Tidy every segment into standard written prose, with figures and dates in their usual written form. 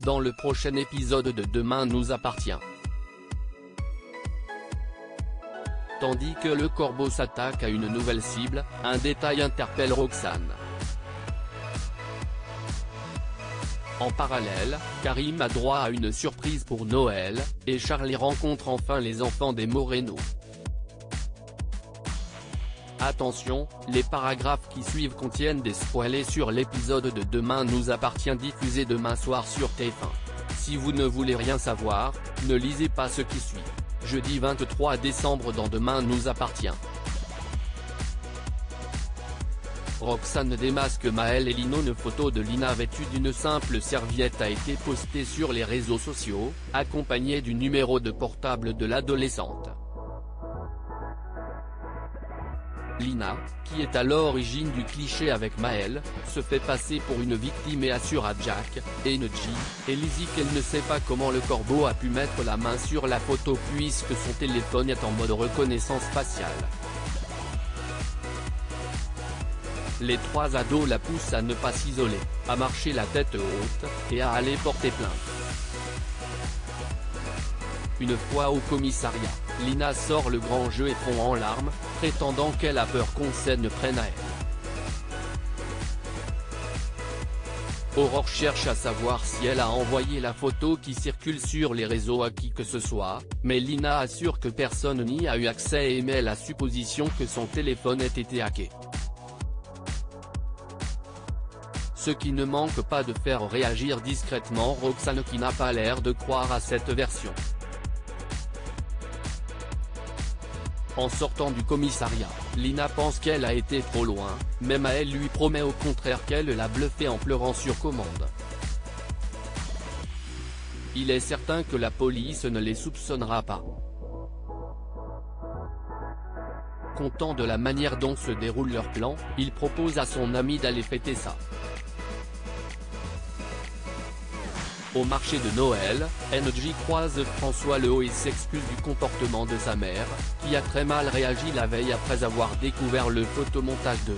dans le prochain épisode de Demain nous appartient. Tandis que le corbeau s'attaque à une nouvelle cible, un détail interpelle Roxane. En parallèle, Karim a droit à une surprise pour Noël, et Charlie rencontre enfin les enfants des Moreno. Attention, les paragraphes qui suivent contiennent des spoilers sur l'épisode de Demain nous appartient diffusé demain soir sur TF1. Si vous ne voulez rien savoir, ne lisez pas ce qui suit. Jeudi 23 décembre dans Demain nous appartient. Roxane démasque Maël et Lino. Une photo de Lina vêtue d'une simple serviette a été postée sur les réseaux sociaux, accompagnée du numéro de portable de l'adolescente. Lina, qui est à l'origine du cliché avec Maël, se fait passer pour une victime et assure à Jack, Energy, et Lizzie qu'elle ne sait pas comment le corbeau a pu mettre la main sur la photo puisque son téléphone est en mode reconnaissance faciale. Les trois ados la poussent à ne pas s'isoler, à marcher la tête haute, et à aller porter plainte. Une fois au commissariat, Lina sort le grand jeu et fond en larmes, prétendant qu'elle a peur qu'on s'en prenne à elle. Aurore cherche à savoir si elle a envoyé la photo qui circule sur les réseaux à qui que ce soit, mais Lina assure que personne n'y a eu accès et émet la supposition que son téléphone ait été hacké. Ce qui ne manque pas de faire réagir discrètement Roxane qui n'a pas l'air de croire à cette version. En sortant du commissariat, Lina pense qu'elle a été trop loin, mais Maël lui promet au contraire qu'elle l'a bluffé en pleurant sur commande. Il est certain que la police ne les soupçonnera pas. Content de la manière dont se déroule leur plan, il propose à son ami d'aller fêter ça. Au marché de Noël, Energy croise François Lehaut et s'excuse du comportement de sa mère, qui a très mal réagi la veille après avoir découvert le photomontage de.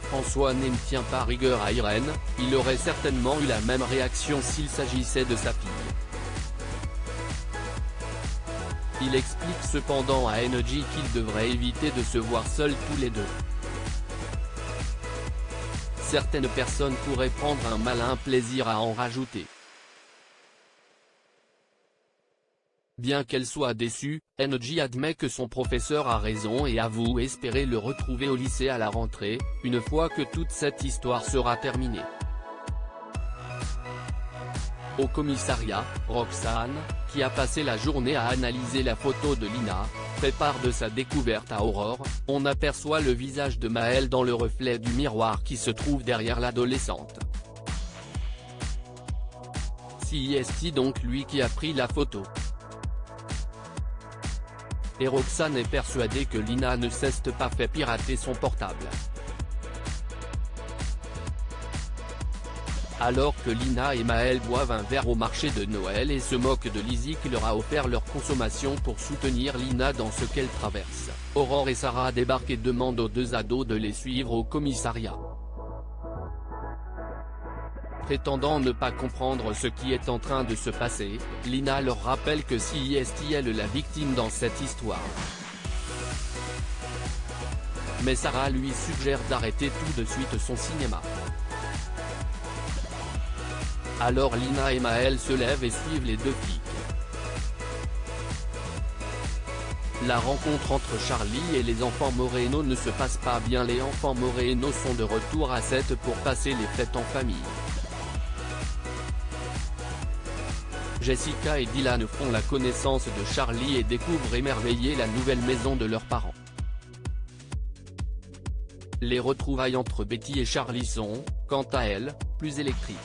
François ne tient pas rigueur à Irène, il aurait certainement eu la même réaction s'il s'agissait de sa fille. Il explique cependant à Energy qu'ils devraient éviter de se voir seuls tous les deux. Certaines personnes pourraient prendre un malin plaisir à en rajouter. Bien qu'elle soit déçue, Energy admet que son professeur a raison et avoue espérer le retrouver au lycée à la rentrée, une fois que toute cette histoire sera terminée. Au commissariat, Roxane, qui a passé la journée à analyser la photo de Lina, fait part de sa découverte à Aurore. On aperçoit le visage de Maël dans le reflet du miroir qui se trouve derrière l'adolescente. C'est donc lui qui a pris la photo. Et Roxane est persuadée que Lina ne s'est pas fait pirater son portable. Alors que Lina et Maël boivent un verre au marché de Noël et se moquent de Lizzie qui leur a offert leur consommation pour soutenir Lina dans ce qu'elle traverse, Aurore et Sarah débarquent et demandent aux deux ados de les suivre au commissariat. Prétendant ne pas comprendre ce qui est en train de se passer, Lina leur rappelle que c'est elle la victime dans cette histoire. Mais Sarah lui suggère d'arrêter tout de suite son cinéma. Alors Lina et Maël se lèvent et suivent les deux flics. La rencontre entre Charlie et les enfants Moreno ne se passe pas bien. Les enfants Moreno sont de retour à 7 pour passer les fêtes en famille. Jessica et Dylan font la connaissance de Charlie et découvrent émerveillés la nouvelle maison de leurs parents. Les retrouvailles entre Betty et Charlie sont, quant à elles, plus électriques.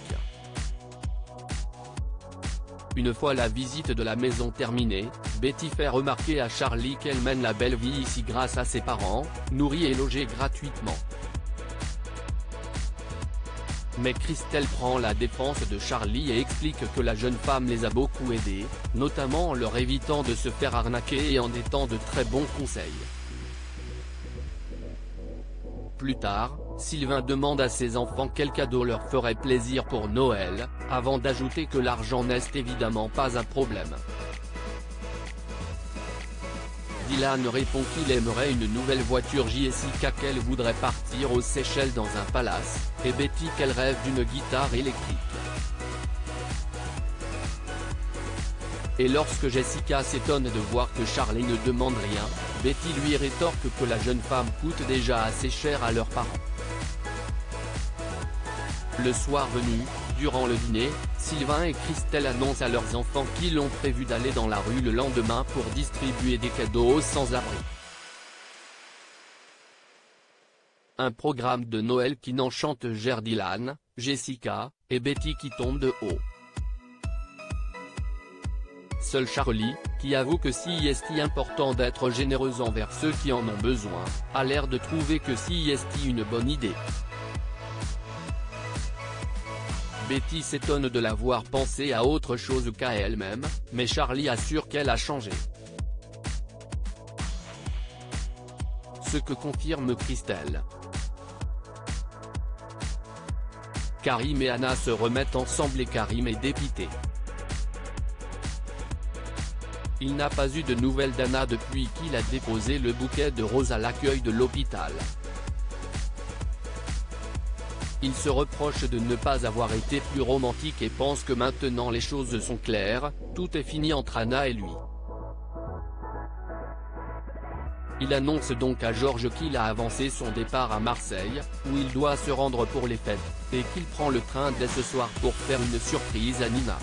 Une fois la visite de la maison terminée, Betty fait remarquer à Charlie qu'elle mène la belle vie ici grâce à ses parents, nourris et logés gratuitement. Mais Christelle prend la défense de Charlie et explique que la jeune femme les a beaucoup aidés, notamment en leur évitant de se faire arnaquer et en étant de très bons conseils. Plus tard, Sylvain demande à ses enfants quel cadeau leur ferait plaisir pour Noël, avant d'ajouter que l'argent n'est évidemment pas un problème. Dylan répond qu'il aimerait une nouvelle voiture, Jessica qu'elle voudrait partir aux Seychelles dans un palace, et Betty qu'elle rêve d'une guitare électrique. Et lorsque Jessica s'étonne de voir que Charlie ne demande rien, Betty lui rétorque que la jeune femme coûte déjà assez cher à leurs parents. Le soir venu, durant le dîner, Sylvain et Christelle annoncent à leurs enfants qu'ils ont prévu d'aller dans la rue le lendemain pour distribuer des cadeaux aux sans-abri. Un programme de Noël qui n'enchante guère Dylan, Jessica, et Betty qui tombe de haut. Seul Charlie, qui avoue que si est important d'être généreux envers ceux qui en ont besoin, a l'air de trouver que si est une bonne idée. Betty s'étonne de la voir penser à autre chose qu'à elle-même, mais Charlie assure qu'elle a changé. Ce que confirme Christelle. Karim et Anna se remettent ensemble et Karim est dépité. Il n'a pas eu de nouvelles d'Anna depuis qu'il a déposé le bouquet de roses à l'accueil de l'hôpital. Il se reproche de ne pas avoir été plus romantique et pense que maintenant les choses sont claires, tout est fini entre Anna et lui. Il annonce donc à Georges qu'il a avancé son départ à Marseille, où il doit se rendre pour les fêtes, et qu'il prend le train dès ce soir pour faire une surprise à Nina.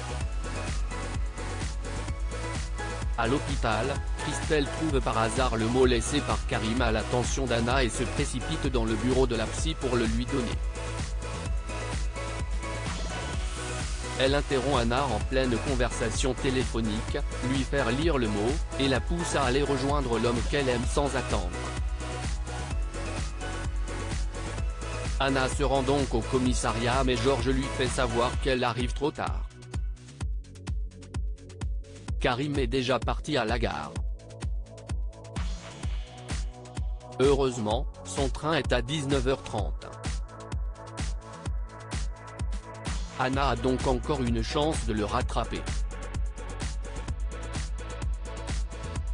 À l'hôpital, Christelle trouve par hasard le mot laissé par Karim à l'attention d'Anna et se précipite dans le bureau de la psy pour le lui donner. Elle interrompt Anna en pleine conversation téléphonique, lui faire lire le mot, et la pousse à aller rejoindre l'homme qu'elle aime sans attendre. Anna se rend donc au commissariat mais Georges lui fait savoir qu'elle arrive trop tard. Karim est déjà parti à la gare. Heureusement, son train est à 19h30. Anna a donc encore une chance de le rattraper.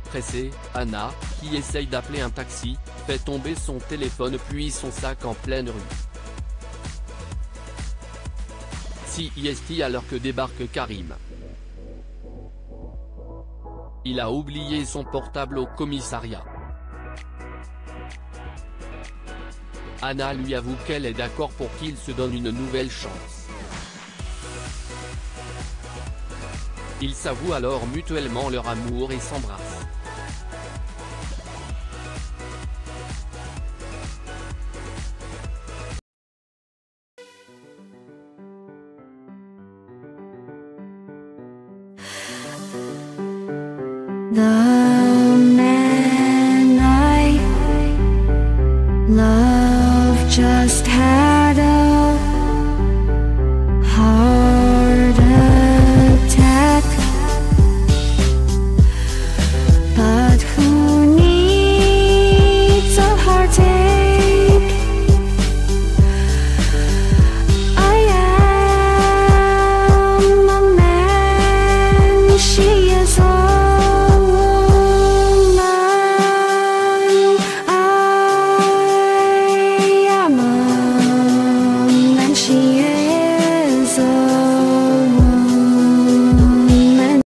Pressée, Anna, qui essaye d'appeler un taxi, fait tomber son téléphone puis son sac en pleine rue. CIST alors que débarque Karim. Il a oublié son portable au commissariat. Anna lui avoue qu'elle est d'accord pour qu'il se donne une nouvelle chance. Ils s'avouent alors mutuellement leur amour et s'embrassent.